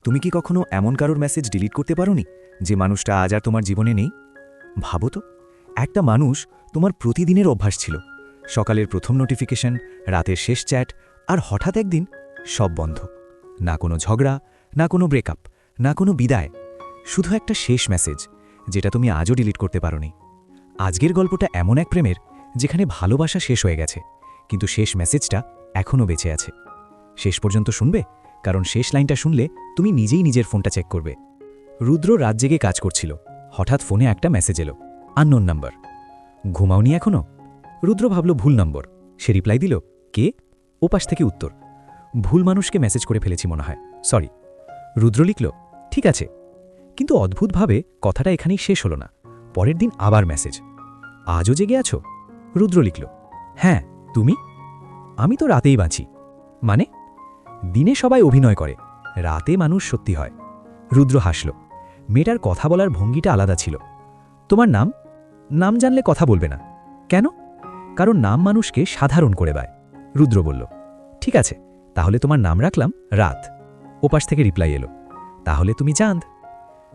তুমি কি কখনো এমন কারোর মেসেজ ডিলিট করতে পারোনি যে মানুষটা আজ আর তোমার জীবনে নেই? ভাবো তো, একটা মানুষ তোমার প্রতিদিনের অভ্যাস ছিল। সকালের প্রথম নোটিফিকেশন, রাতের শেষ চ্যাট, আর হঠাৎ একদিন সব বন্ধ। না কোনো ঝগড়া, না কোনো ব্রেকআপ, না কোনো বিদায়, শুধু একটা শেষ মেসেজ যেটা তুমি আজও ডিলিট করতে পারোনি। আজকের গল্পটা এমন এক প্রেমের যেখানে ভালোবাসা শেষ হয়ে গেছে, কিন্তু শেষ মেসেজটা এখনও বেঁচে আছে। শেষ পর্যন্ত শুনবে, কারণ শেষ লাইনটা শুনলে তুমি নিজেই নিজের ফোনটা চেক করবে। রুদ্র রাত জেগে কাজ করছিল। হঠাৎ ফোনে একটা মেসেজ এলো, আননোন নাম্বার। ঘুমাওনি এখনো? রুদ্র ভাবল ভুল নম্বর। সে রিপ্লাই দিল, কে? ওপাশ থেকে উত্তর, ভুল মানুষকে মেসেজ করে ফেলেছি মনে হয়, সরি। রুদ্র লিখল, ঠিক আছে। কিন্তু অদ্ভুতভাবে কথাটা এখানেই শেষ হলো না। পরের দিন আবার মেসেজ, আজও জেগে আছো? রুদ্র লিখল, হ্যাঁ, তুমি? আমি তো রাতেই বাঁচি। মানে? দিনে সবাই অভিনয় করে, রাতে মানুষ সত্যি হয়। রুদ্র হাসল। মেয়েটার কথা বলার ভঙ্গিটা আলাদা ছিল। তোমার নাম? নাম জানলে কথা বলবে না। কেন? কারণ নাম মানুষকে সাধারণ করে দেয়। রুদ্র বলল, ঠিক আছে, তাহলে তোমার নাম রাখলাম রাত। ওপাশ থেকে রিপ্লাই এলো, তাহলে তুমি চাঁদ।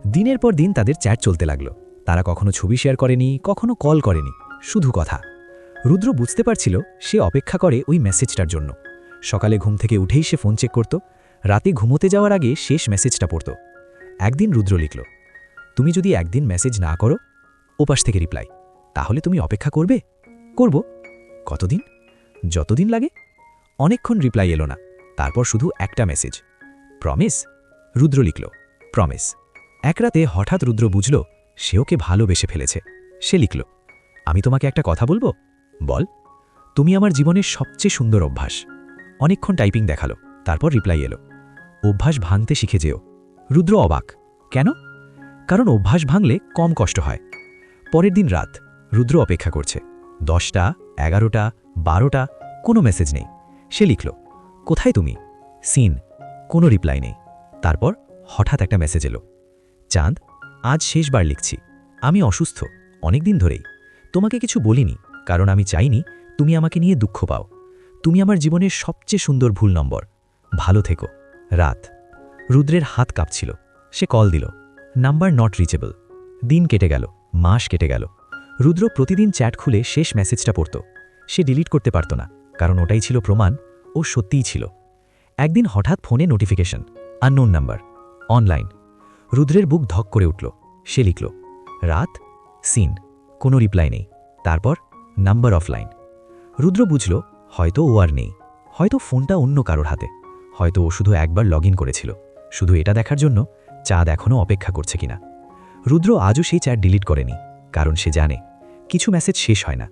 দিনের পর দিন তাদের চ্যাট চলতে লাগলো। তারা কখনো ছবি শেয়ার করেনি, কখনো কল করেনি, শুধু কথা। রুদ্র বুঝতে পারছিল সে অপেক্ষা করে ওই মেসেজটার জন্য। সকালে ঘুম থেকে উঠেই সে ফোন চেক করত, রাতে ঘুমোতে যাওয়ার আগে শেষ মেসেজটা পড়ত। একদিন রুদ্র লিখল, তুমি যদি একদিন মেসেজ না করো? ওপাশ থেকে রিপ্লাই, তাহলে তুমি অপেক্ষা করবে? করব। কতদিন? যতদিন লাগে। অনেকক্ষণ রিপ্লাই এলো না। তারপর শুধু একটা মেসেজ, প্রমিস? রুদ্র লিখল, প্রমিস। এক রাতে হঠাৎ রুদ্র বুঝল সে ওকে ভালোবেসে ফেলেছে। সে লিখল, আমি তোমাকে একটা কথা বলবো? বল। তুমি আমার জীবনের সবচেয়ে সুন্দর অভ্যাস। অনেকক্ষণ টাইপিং দেখালো, তারপর রিপ্লাই এলো, অভ্যাস ভাঙতে শিখে যেও। রুদ্র অবাক, কেন? কারণ অভ্যাস ভাঙলে কম কষ্ট হয়। পরের দিন রাত, রুদ্র অপেক্ষা করছে। 10টা, 11টা, 12টা, কোনো মেসেজ নেই। সে লিখল, কোথায় তুমি? সিন। কোনো রিপ্লাই নেই। তারপর হঠাৎ একটা মেসেজ এলো, চাঁদ, আজ শেষবার লিখছি। আমি অসুস্থ অনেকদিন ধরেই। তোমাকে কিছু বলিনি, কারণ আমি চাইনি তুমি আমাকে নিয়ে দুঃখ পাও। তুমি আমার জীবনের সবচেয়ে সুন্দর ভুল নম্বর। ভালো থেকো, রাত। রুদ্রের হাত কাঁপছিল। সে কল দিল, নাম্বার নট রিচেবল। দিন কেটে গেল, মাস কেটে গেল। রুদ্র প্রতিদিন চ্যাট খুলে শেষ মেসেজটা পড়ত। সে ডিলিট করতে পারত না, কারণ ওটাই ছিল প্রমাণ ও সত্যিই ছিল। একদিন হঠাৎ ফোনে নোটিফিকেশন, আননোন নাম্বার, অনলাইন। রুদ্রের বুক ধক করে উঠল। সে লিখল, রাত, সিন। কোনো রিপ্লাই নেই। তারপর নাম্বার অফলাইন। রুদ্র বুঝল হয়তো ও আর নেই, হয়তো ফোনটা অন্য কারোর হাতে, হয়তো ও শুধু একবার লগ ইন করেছিল, শুধু এটা দেখার জন্য চাঁদ এখনও অপেক্ষা করছে কিনা। রুদ্র আজও সেই চ্যাট ডিলিট করেনি, কারণ সে জানে কিছু মেসেজ শেষ হয় না।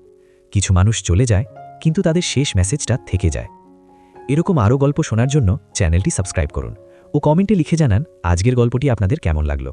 কিছু মানুষ চলে যায়, কিন্তু তাদের শেষ মেসেজটা থেকে যায়। এরকম আরও গল্প শোনার জন্য চ্যানেলটি সাবস্ক্রাইব করুন ও কমেন্টে লিখে জানান আজকের গল্পটি আপনাদের কেমন লাগলো।